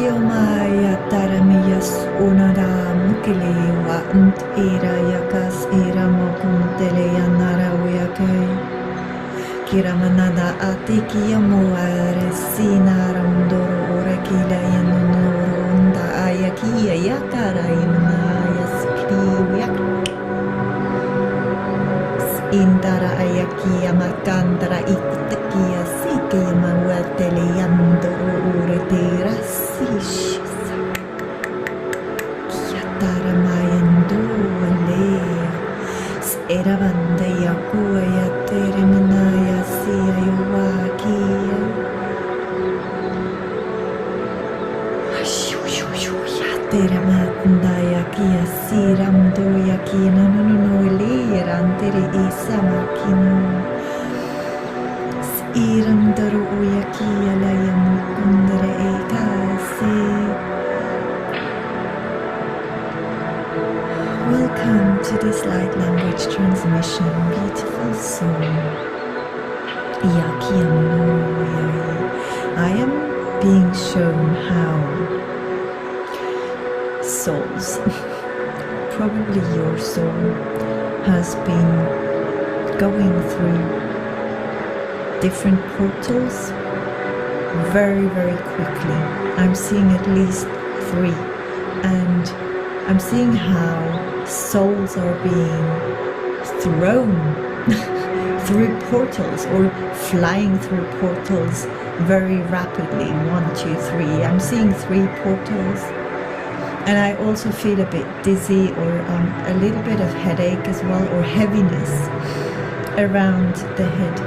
Kiomaya taramiyas unaram kiliwa era yakas era mokuntele yanara uyakai. Kiramanada atikia moare sinaram doro orakila yanunurunda ayakia yakara inaya skriyak. Indara ayakia makandara itakia sikia manuatele yandoro uretera sishis. Kiatara mayando alea. Era banda yakua yatere manaya siya yuwakia. Yatere matandaya kia siram do yakina no liran tere isa makinu. Iram daru uyakia la yamukundere ekase. Welcome to this light language transmission, beautiful soul. I am being shown how souls, probably your soul, has been going through different portals very, very quickly. I'm seeing at least 3, and I'm seeing how souls are being thrown through portals or flying through portals very rapidly. 1, 2, 3. I'm seeing 3 portals, and I also feel a bit dizzy or a little bit of headache as well, or heaviness around the head.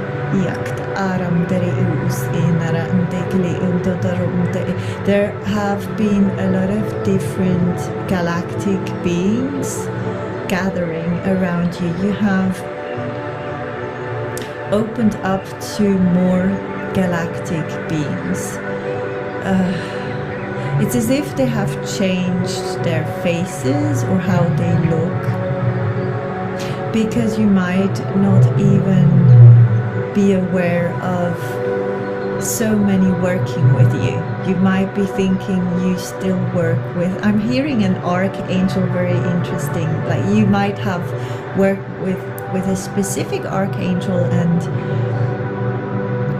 There have been a lot of different galactic beings gathering around you. You have opened up to more galactic beings. It's as if they have changed their faces or how they look, because you might not even be aware of so many working with you. You might be thinking you still work with, I'm hearing an archangel, very interesting, like you might have worked with a specific archangel, and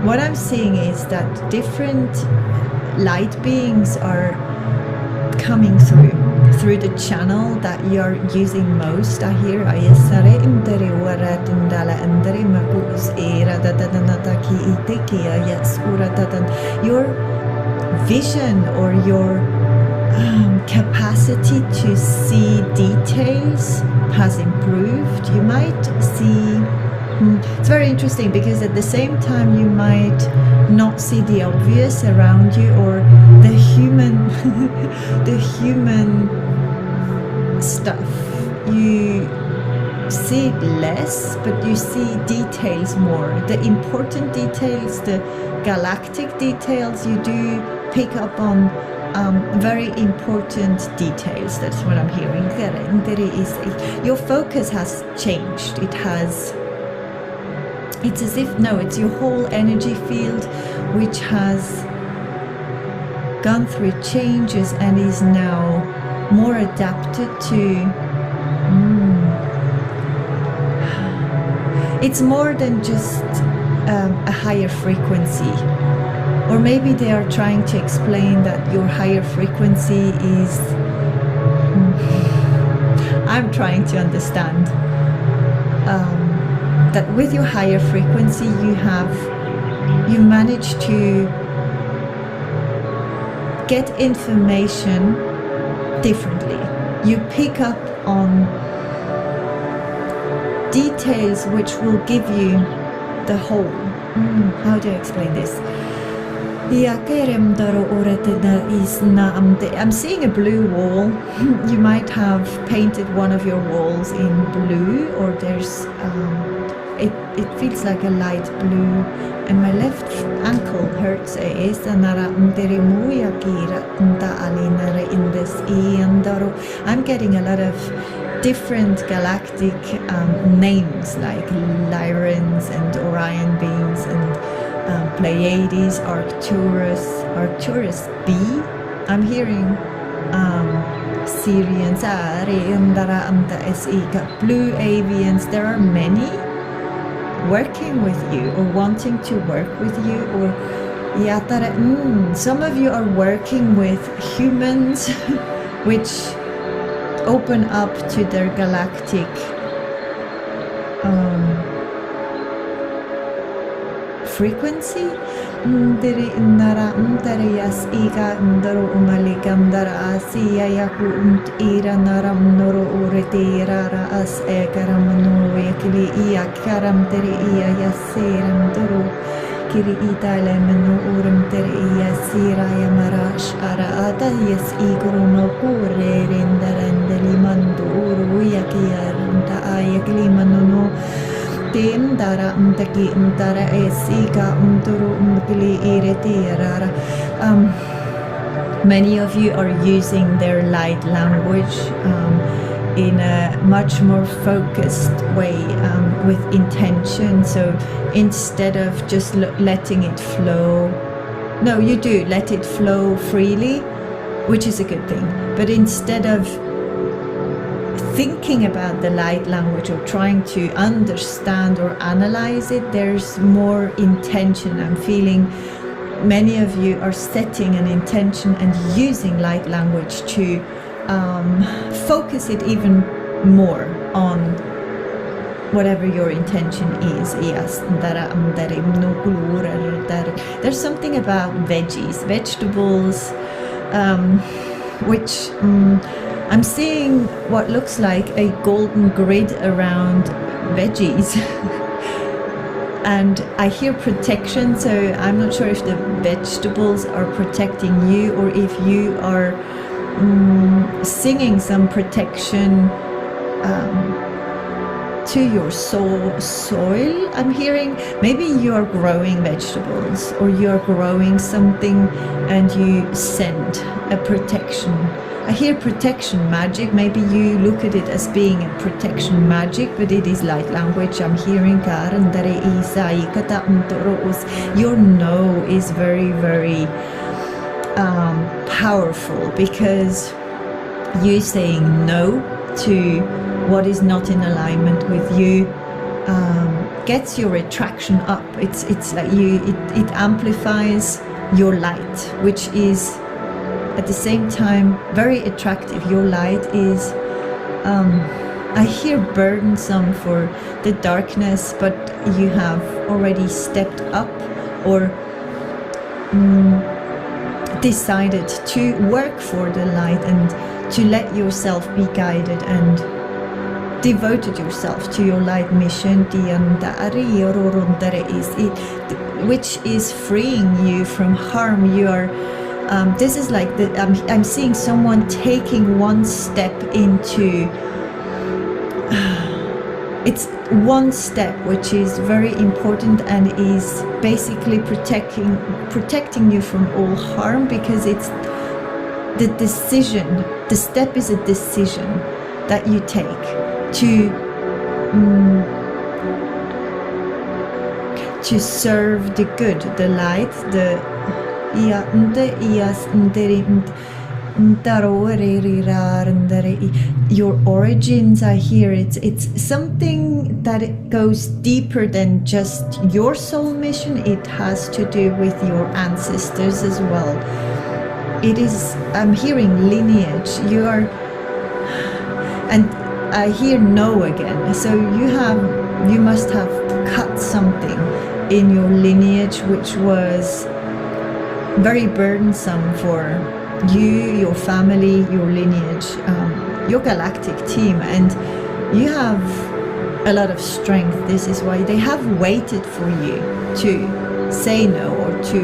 what I'm seeing is that different light beings are coming through the channel that you're using most. I hear your vision or your capacity to see details has improved. You might see, it's very interesting, because at the same time you might not see the obvious around you, or the human the human stuff. You see it less, but you see details more. The important details, the galactic details, you do pick up on very important details. That's what I'm hearing. Your focus has changed. It's as if, no, it's your whole energy field which has gone through changes and is now more adapted to it's more than just a higher frequency. Or maybe they are trying to explain that your higher frequency is I'm trying to understand that with your higher frequency you manage to get information differently. You pick up on details which will give you the whole. How do I explain this? I'm seeing a blue wall. You might have painted one of your walls in blue, or there's it feels like a light blue, and my left ankle hurts. I'm getting a lot of different galactic names like Lyrans and Orion beings and Pleiades, Arcturus B, I'm hearing Syrians, blue avians. There are many working with you or wanting to work with you, or some of you are working with humans which open up to their galactic frequency. Diri indara yas iga ndaro umalikam dara asiya yaku ira naram noro uretira ra as ekaram no yakli iya karam diri iya yaseram doro kiri itale menu uram diri iya sira yamarash ara ata yas igro no kure rendarandeli mandu uru yakiyar nda ayakli manu Dara mtaki mtara esika mturu mtili iretirara. Many of you are using their light language in a much more focused way, with intention. So instead of just letting it flow, no, you do let it flow freely, which is a good thing. But instead of thinking about the light language or trying to understand or analyze it, there's more intention. I'm feeling many of you are setting an intention and using light language to focus it even more on whatever your intention is. There's something about vegetables, which I'm seeing what looks like a golden grid around veggies. And I hear protection, so I'm not sure if the vegetables are protecting you or if you are singing some protection to your soil. I'm hearing maybe you are growing vegetables or you are growing something and you send a protection. I hear protection magic. Maybe you look at it as being a protection magic, but it is light language. I'm hearing your no is very, very powerful, because you saying no to what is not in alignment with you gets your attraction up. It's like it amplifies your light, which is at the same time very attractive. Your light is I hear burdensome for the darkness, but you have already stepped up or decided to work for the light and to let yourself be guided and devoted yourself to your light mission, which is freeing you from harm. You are this is like I'm seeing someone taking one step into it's one step which is very important and is basically protecting you from all harm, because it's the decision. The step is a decision that you take to serve the good, the light, the your origins. I hear it's something that it goes deeper than just your soul mission. It has to do with your ancestors as well. It is, I'm hearing lineage. You are, and I hear no again. So you must have cut something in your lineage which was very burdensome for you, your family, your lineage, your galactic team, and you have a lot of strength. This is why they have waited for you to say no, or to,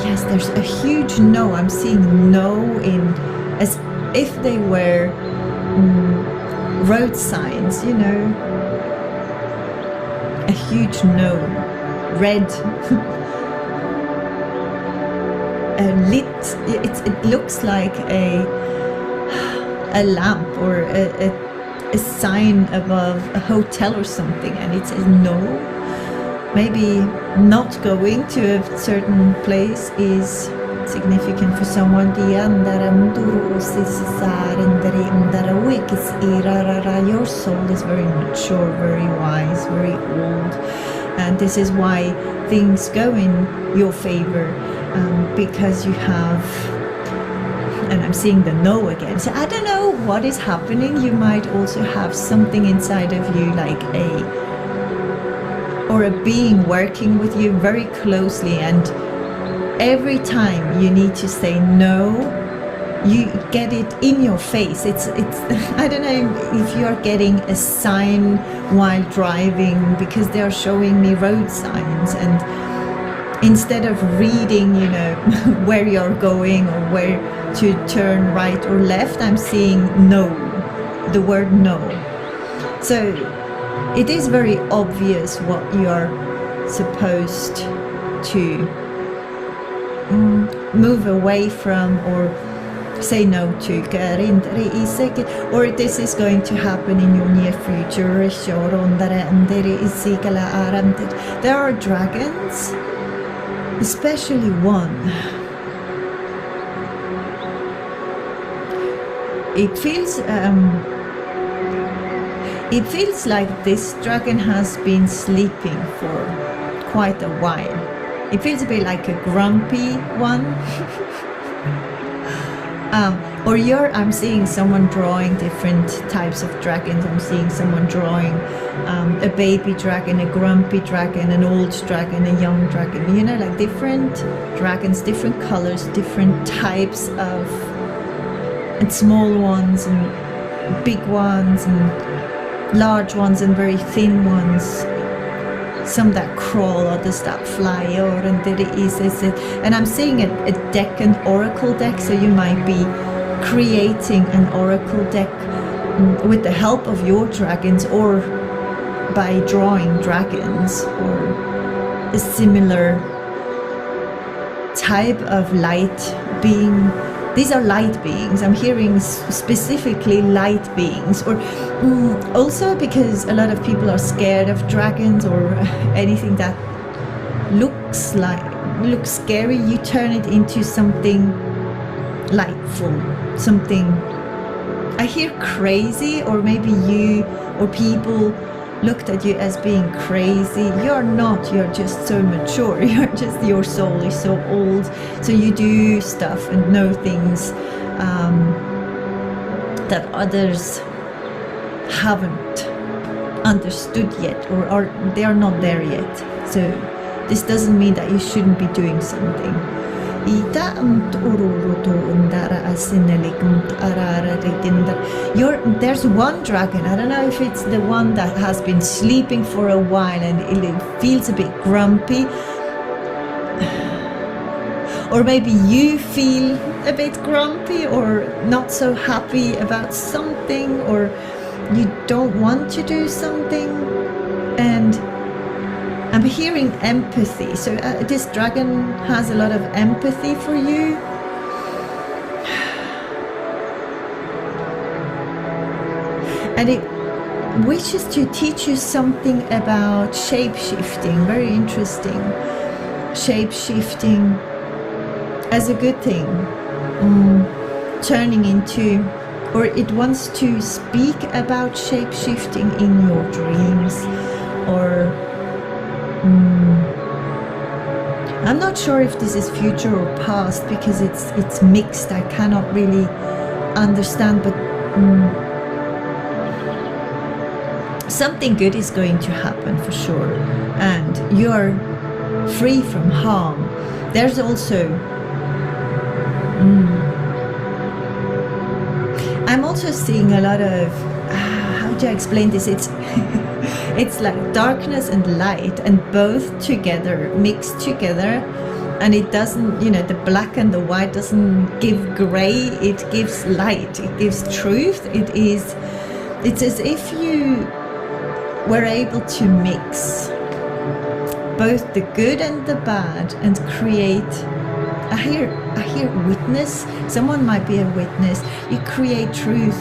yes, there's a huge no. I'm seeing no in as if they were road signs, you know, a huge no, red. Lit, it looks like a lamp or a sign above a hotel or something, and it says no. Maybe not going to a certain place is significant for someone. Your soul is very mature, very wise, very old, and this is why things go in your favor, because you have, and I'm seeing the no again, so I don't know what is happening. You might also have something inside of you, like a being working with you very closely, and every time you need to say no, you get it in your face. It's I don't know if you are getting a sign while driving, because they are showing me road signs, and instead of reading, you know, where you're going or where to turn right or left, I'm seeing no, the word no. So it is very obvious what you are supposed to move away from or say no to, or this is going to happen in your near future. There are dragons, especially one. It feels like this dragon has been sleeping for quite a while. It feels a bit like a grumpy one. Or I'm seeing someone drawing different types of dragons. I'm seeing someone drawing a baby dragon, a grumpy dragon, an old dragon, a young dragon, you know, like different dragons, different colors, different types of, and small ones and big ones and large ones and very thin ones. Some that crawl, others that fly, and I'm seeing a deck, an oracle deck, so you might be creating an oracle deck with the help of your dragons, or by drawing dragons, or a similar type of light being. These are light beings. I'm hearing specifically light beings, or also because a lot of people are scared of dragons or anything that looks scary. You turn it into something lightful, something. I hear crazy, or maybe you or people looked at you as being crazy. You're not, you're just so mature. Your soul is so old, so you do stuff and know things that others haven't understood yet, or they are not there yet. So this doesn't mean that you shouldn't be doing something. There's one dragon. I don't know if it's the one that has been sleeping for a while and it feels a bit grumpy, or maybe you feel a bit grumpy or not so happy about something, or you don't want to do something, and I'm hearing empathy. So this dragon has a lot of empathy for you. And it wishes to teach you something about shape-shifting. Very interesting. Shape-shifting as a good thing. Turning into, or it wants to speak about shape-shifting in your dreams, or I'm not sure if this is future or past, because it's mixed. I cannot really understand, but something good is going to happen for sure, and you're free from harm. There's also I'm also seeing a lot of how do I explain this? It's like darkness and light, and both together, mixed together, and it doesn't, you know, the black and the white doesn't give gray, it gives light, it gives truth. It's as if you were able to mix both the good and the bad and create, I hear witness. Someone might be a witness. You create truth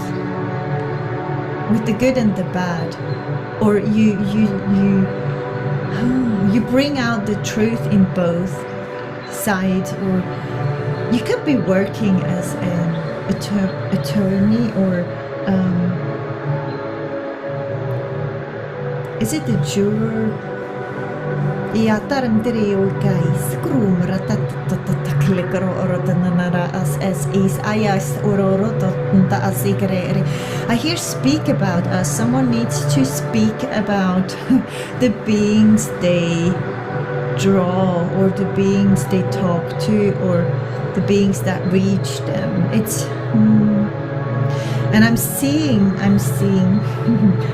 with the good and the bad, or you bring out the truth in both sides, or you could be working as an attorney, or is it a juror? Ja tarantiri ulkais krum ratatataklikaro orotanara as is ayas ororotota asigreri. I hear speak about us. Someone needs to speak about the beings they draw, or the beings they talk to, or the beings that reach them. It's and I'm seeing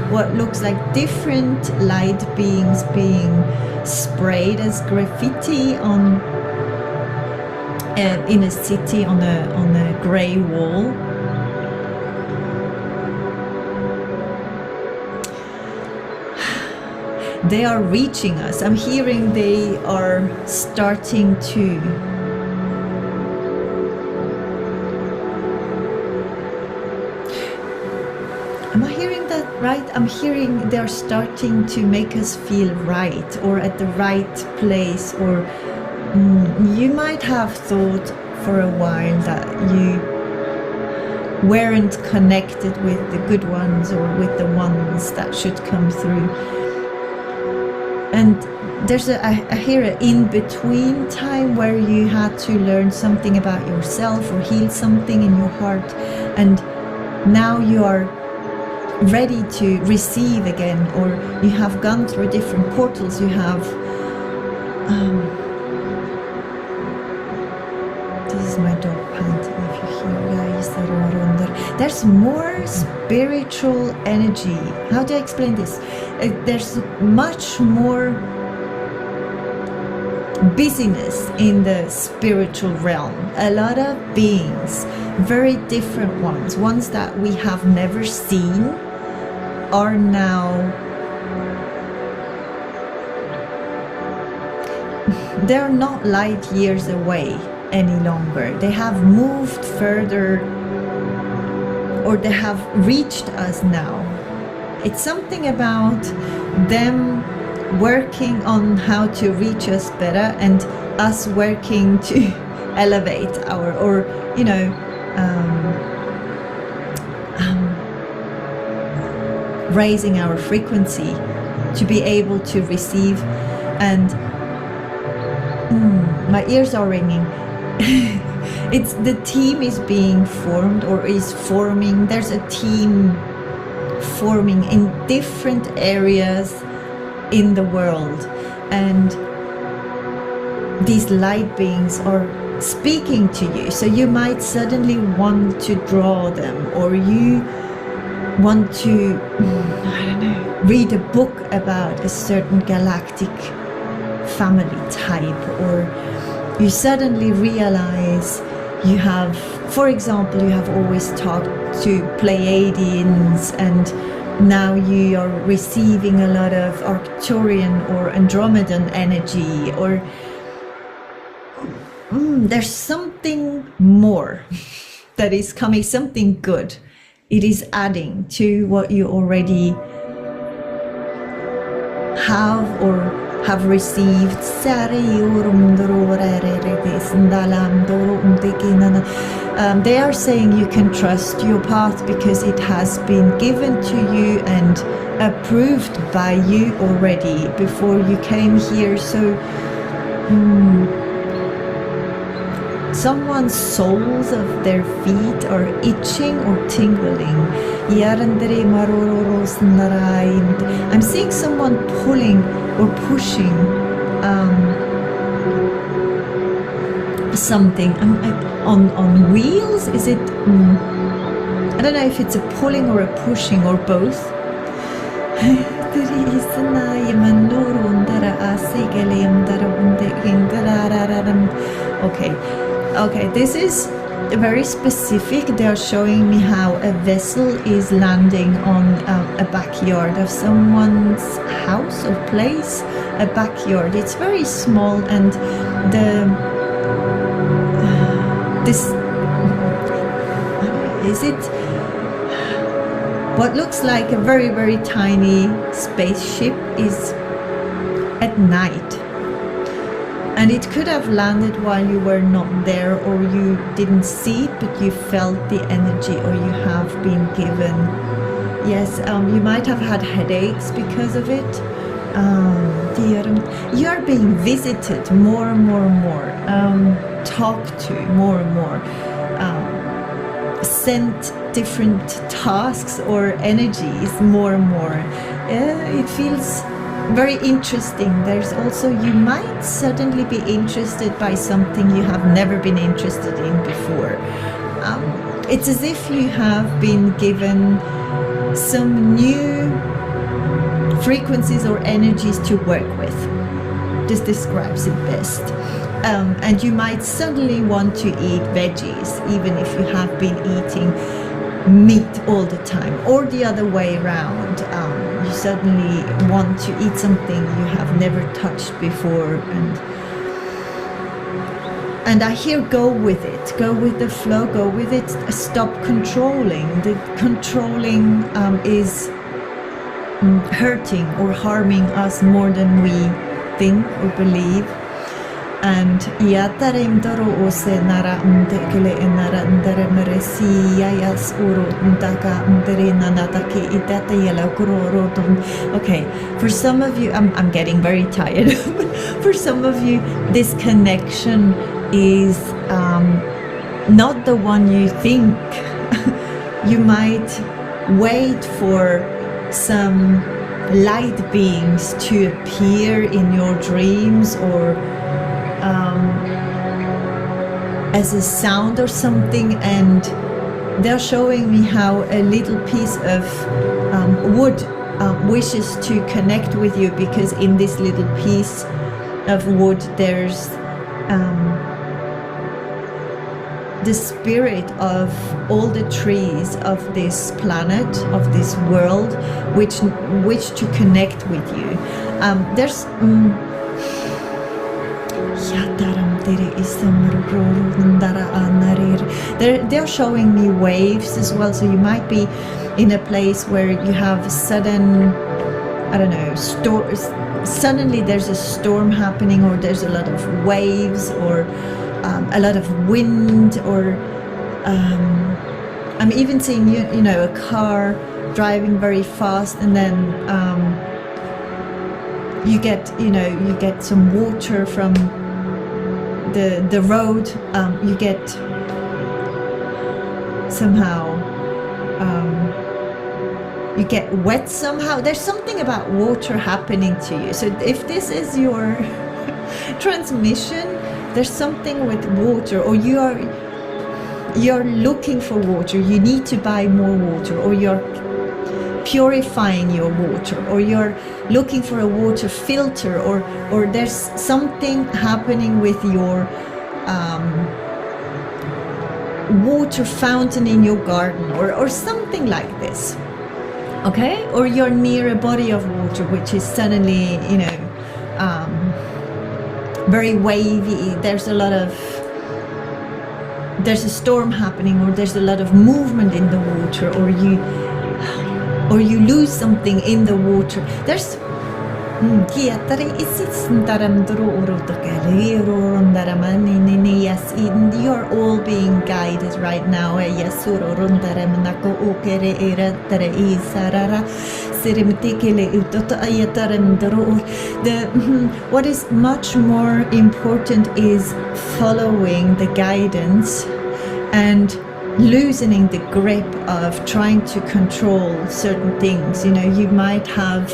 what looks like different light beings being sprayed as graffiti on in a city on a grey wall. They are reaching us. I'm hearing they are starting to am I hearing that right? I'm hearing they're starting to make us feel right, or at the right place, or you might have thought for a while that you weren't connected with the good ones, or with the ones that should come through. And there's I hear an in-between time where you had to learn something about yourself, or heal something in your heart, and now you are ready to receive again, or you have gone through different portals. You have this is my dog panting, if you hear guys that are under. There's more spiritual energy. How do I explain this? There's much more busyness in the spiritual realm. A lot of beings, very different ones that we have never seen, are now, they're not light years away any longer. They have moved further, or they have reached us now. It's something about them working on how to reach us better, and us working to elevate our, or you know, raising our frequency to be able to receive. And my ears are ringing. It's the team is being formed, or is forming. There's a team forming in different areas in the world, and these light beings are speaking to you. So you might suddenly want to draw them, or you want to, I don't know, read a book about a certain galactic family type, or you suddenly realize you have, for example, you have always talked to Pleiadians, and now you are receiving a lot of Arcturian or Andromedan energy, or there's something more that is coming, something good. It is adding to what you already have or have received. They are saying you can trust your path because it has been given to you and approved by you already before you came here. So someone's soles of their feet are itching or tingling. I'm seeing someone pulling or pushing something on wheels. Is it? I don't know if it's a pulling or a pushing or both. Okay, this is very specific. They are showing me how a vessel is landing on a backyard of someone's house or place. A backyard. It's very small, and this is it. What looks like a very, very tiny spaceship is at night. And it could have landed while you were not there, or you didn't see it, but you felt the energy, or you have been given. Yes, you might have had headaches because of it. You are being visited more and more and more, talked to more and more, sent different tasks or energies more and more. It feels very interesting. There's also, you might suddenly be interested by something you have never been interested in before. It's as if you have been given some new frequencies or energies to work with. This describes it best. And you might suddenly want to eat veggies, even if you have been eating meat all the time, or the other way around. You suddenly want to eat something you have never touched before, and I hear go with it, go with the flow, go with it, stop controlling. The controlling is hurting or harming us more than we think or believe. And yatarim doro ose nara kele nara ndere meresi yas uro ndaka ndere nanatake idata yela kuroro. Okay, for some of you, I'm getting very tired. For some of you, this connection is not the one you think. You might wait for some light beings to appear in your dreams, or as a sound or something, and they're showing me how a little piece of wood wishes to connect with you, because in this little piece of wood there's the spirit of all the trees of this planet, of this world, which wish to connect with you. They're showing me waves as well, so you might be in a place where you have sudden, I don't know, suddenly there's a storm happening, or there's a lot of waves, or a lot of wind, or I'm even seeing you know, a car driving very fast, and then you get some water from the road. You get somehow you get wet somehow. There's something about water happening to you. So if this is your transmission, there's something with water, or you're looking for water. You need to buy more water, or you're purifying your water, or you're looking for a water filter, or there's something happening with your water fountain in your garden, or something like this. Okay, or you're near a body of water which is suddenly, you know, very wavy. There's a storm happening, or there's a lot of movement in the water, or you lose something in the water. There's you're all being guided right now. What is much more important is following the guidance and loosening the grip of trying to control certain things. You know, you might have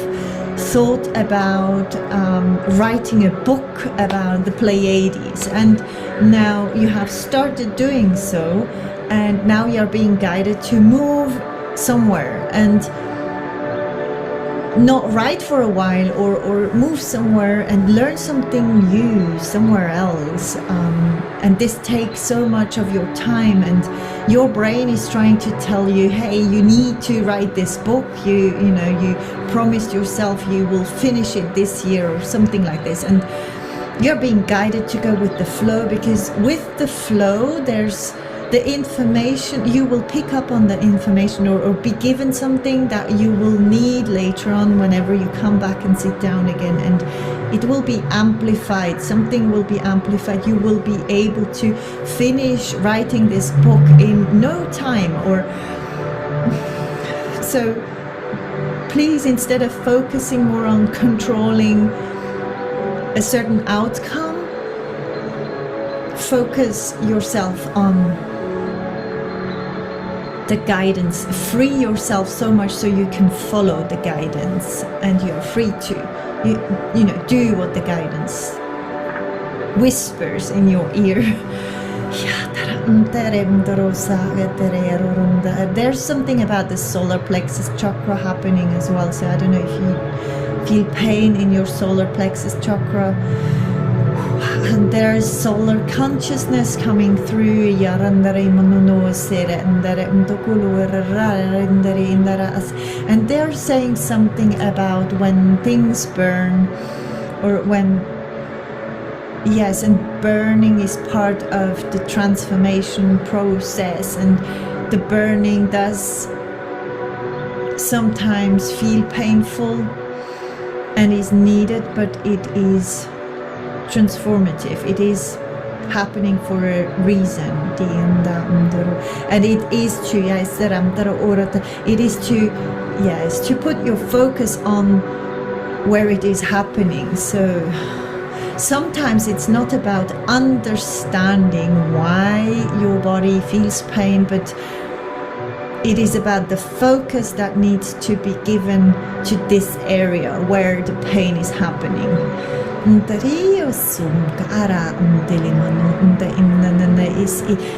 thought about writing a book about the Pleiades, and now you have started doing so, and now you're being guided to move somewhere and not write for a while, or move somewhere and learn something new somewhere else. And this takes so much of your time, and your brain is trying to tell you, hey, you need to write this book. You promised yourself you will finish it this year, or something like this. And you're being guided to go with the flow, because with the flow there's the information, you will pick up on the information or be given something that you will need later on whenever you come back and sit down again, and it will be amplified. Something will be amplified. You will be able to finish writing this book in no time. Or so please, instead of focusing more on controlling a certain outcome, focus yourself on the guidance. Free yourself so much so you can follow the guidance, and you're free to you know, do what the guidance whispers in your ear. There's something about the solar plexus chakra happening as well, so I don't know if you feel pain in your solar plexus chakra. And there's solar consciousness coming through, and they're saying something about when things burn, or when, yes, and burning is part of the transformation process, and the burning does sometimes feel painful and is needed, but it is transformative. It is happening for a reason, and it is to, it is to, yes, to put your focus on where it is happening. So sometimes it's not about understanding why your body feels pain, but it is about the focus that needs to be given to this area where the pain is happening.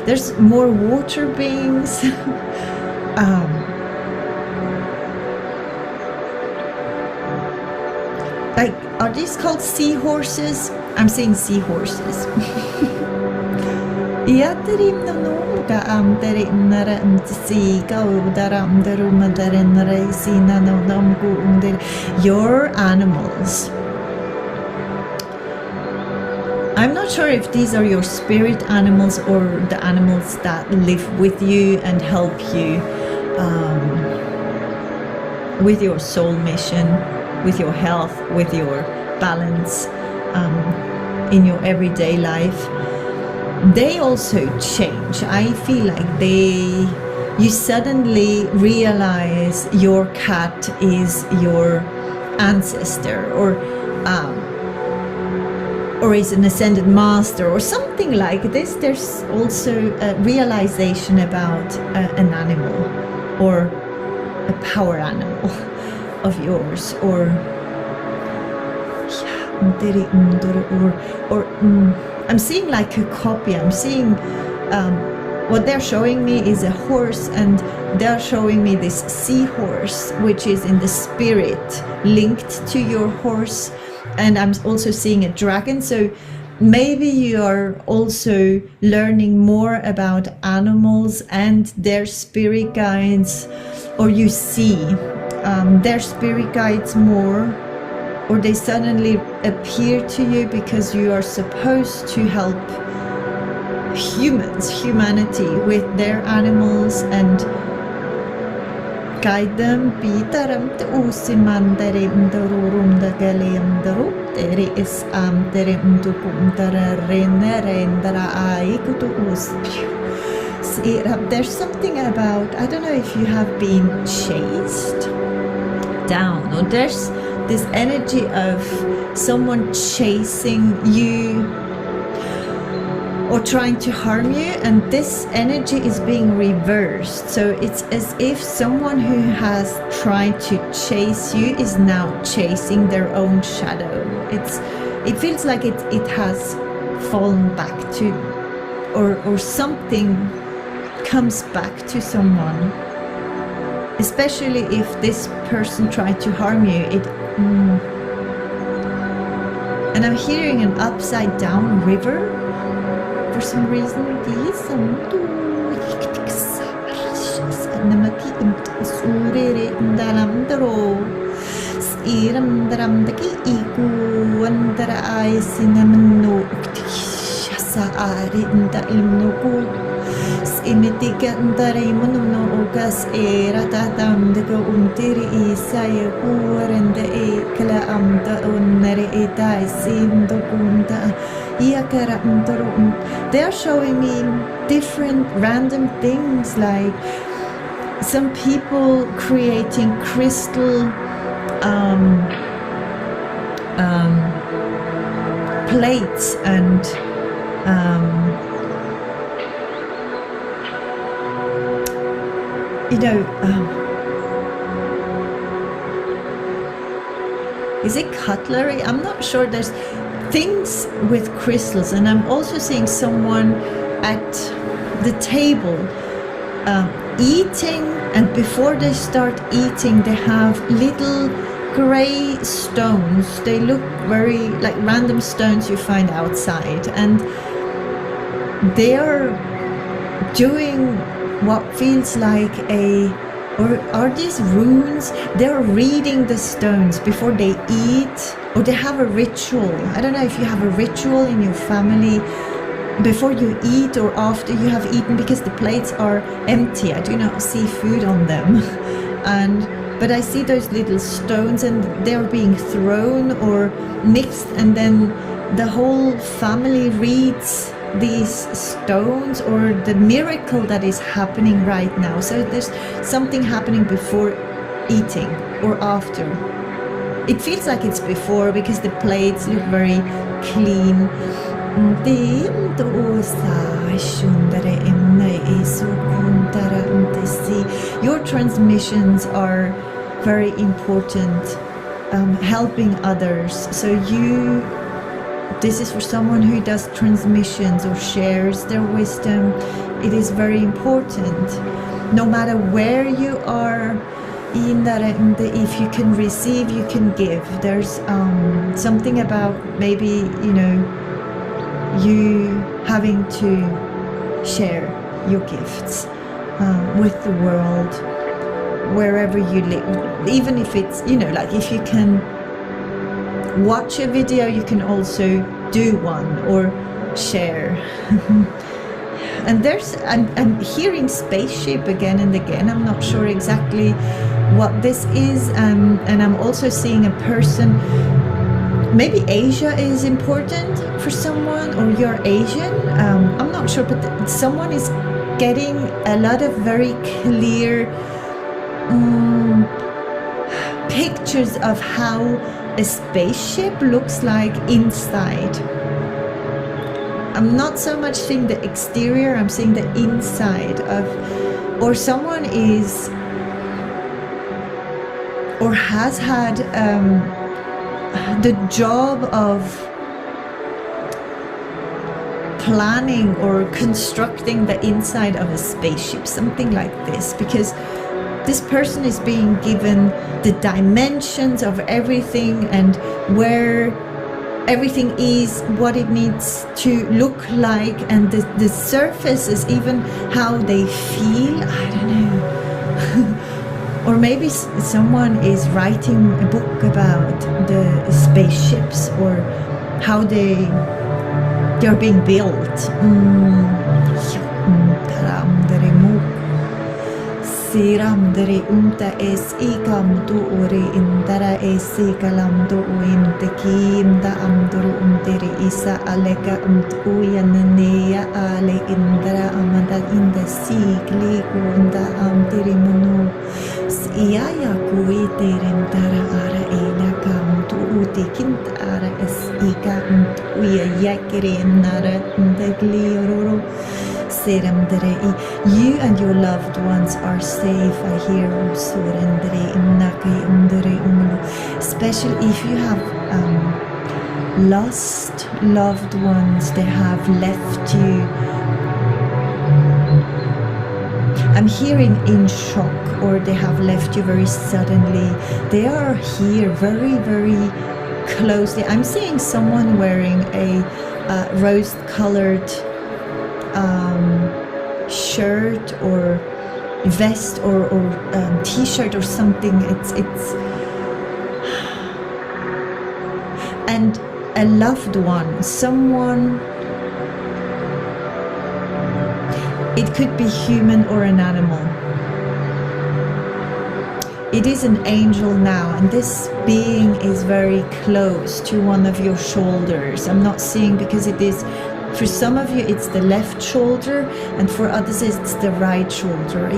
There's more water beings. Like, are these called seahorses? I'm saying seahorses. Your animals. I'm not sure if these are your spirit animals or the animals that live with you and help you with your soul mission, with your health, with your balance in your everyday life. They also change. I feel like you suddenly realize your cat is your ancestor, or is an ascended master, or something like this. There's also a realization about an animal, or a power animal of yours, or I'm seeing like a copy. I'm seeing what they're showing me is a horse, and they're showing me this seahorse, which is in the spirit linked to your horse. And I'm also seeing a dragon. So maybe you are also learning more about animals and their spirit guides, or you see their spirit guides more, or they suddenly appear to you because you are supposed to help humanity with their animals and guide them. There's something about, I don't know if you have been chased down, or there's this energy of someone chasing you or trying to harm you, and this energy is being reversed. So it's as if someone who has tried to chase you is now chasing their own shadow. It feels like it has fallen back to, or something comes back to someone, especially if this person tried to harm you. And I'm hearing an upside down river for some reason. imitikantare monono ogas ratatam de go untiri isaye huarende kala amda unnere eta sindo kunta iakara untoro. They are showing me different random things, like some people creating crystal plates and is it cutlery? I'm not sure. There's things with crystals, and I'm also seeing someone at the table eating, and before they start eating they have little gray stones. They look very like random stones you find outside, and they are doing what feels like or are these runes? They're reading the stones before they eat, or they have a ritual. I don't know if you have a ritual in your family before you eat or after you have eaten, because the plates are empty. I do not see food on them. But I see those little stones, and they're being thrown or mixed, and then the whole family reads these stones or the miracle that is happening right now. So there's something happening before eating or after. It feels like it's before, because the plates look very clean. Your transmissions are very important, helping others. So this is for someone who does transmissions or shares their wisdom. It is very important, no matter where you are. If you can receive, you can give. There's something about maybe you having to share your gifts with the world, wherever you live. Even if it's like if you can watch a video, you can also do one or share. And I'm hearing spaceship again and again. I'm not sure exactly what this is, and I'm also seeing a person. Maybe Asia is important for someone, or you're Asian. I'm not sure, but someone is getting a lot of very clear pictures of how a spaceship looks like inside. I'm not so much seeing the exterior, I'm seeing the inside of, or someone is or has had the job of planning or constructing the inside of a spaceship, something like this, because this person is being given the dimensions of everything and where everything is, what it needs to look like, and the surface is even how they feel. I don't know. Or maybe someone is writing a book about the spaceships or how they're being built. Siram dere es ikam tu ore indara esikalam do uimtekim da amduru isa aleka uyanneya ale indara amada inda sikli unda amtiri munu siaya kuiterim dara ara elakam tu utikin ara es ikam uya yakire nara indagliororo. You and your loved ones are safe. I hear especially if you have lost loved ones, they have left you. I'm hearing in shock, or they have left you very suddenly. They are here very, very closely. I'm seeing someone wearing a rose-colored shirt or vest or t-shirt or something. It's and a loved one, someone It could be human or an animal. It is an angel now, and this being is very close to one of your shoulders. I'm not seeing, because it is, for some of you it's the left shoulder, and for others it's the right shoulder.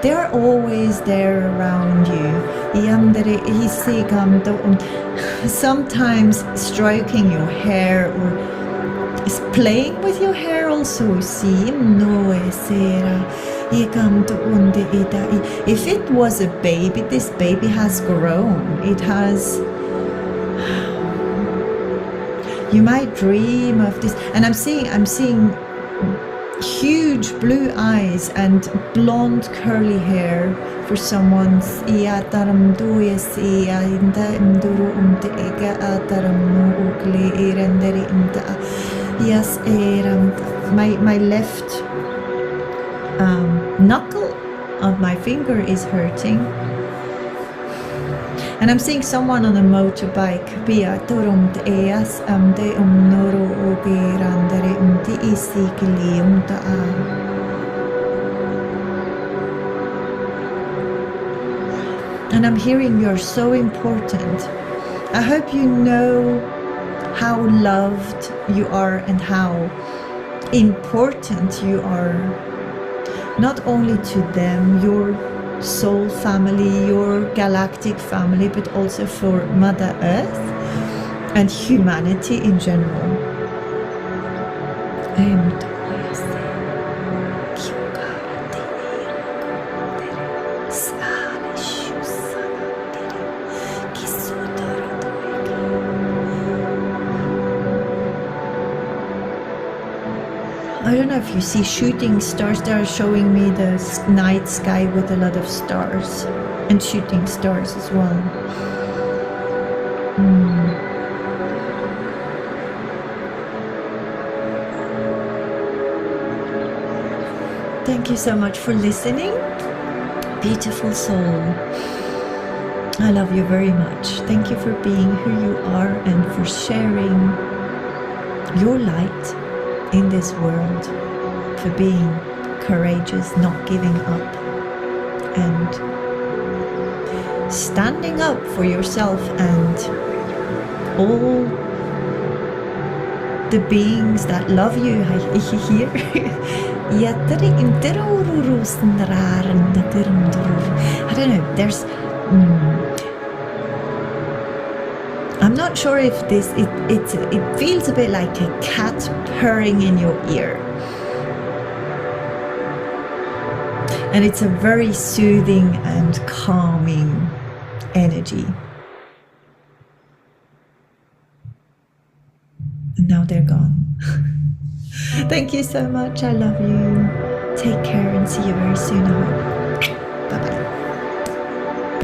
They are always there around you. Sometimes stroking your hair or is playing with your hair also. If it was a baby, this baby has grown. It has. You might dream of this, and I'm seeing huge blue eyes and blonde curly hair for someone's. Yes, my left knuckle of my finger is hurting, and I'm seeing someone on a motorbike. And I'm hearing you're so important. I hope you know how loved you are and how important you are, not only to them, your soul family, your galactic family, but also for Mother Earth and humanity in general. I don't know if you see shooting stars. They are showing me the night sky with a lot of stars and shooting stars as well. Thank you so much for listening. Beautiful soul. I love you very much. Thank you for being who you are and for sharing your light in this world, for being courageous, not giving up, and standing up for yourself and all the beings that love you. I don't know, there's I'm not sure if this, it feels a bit like a cat purring in your ear. And it's a very soothing and calming energy. And now they're gone. Thank you so much. I love you. Take care and see you very soon, I hope.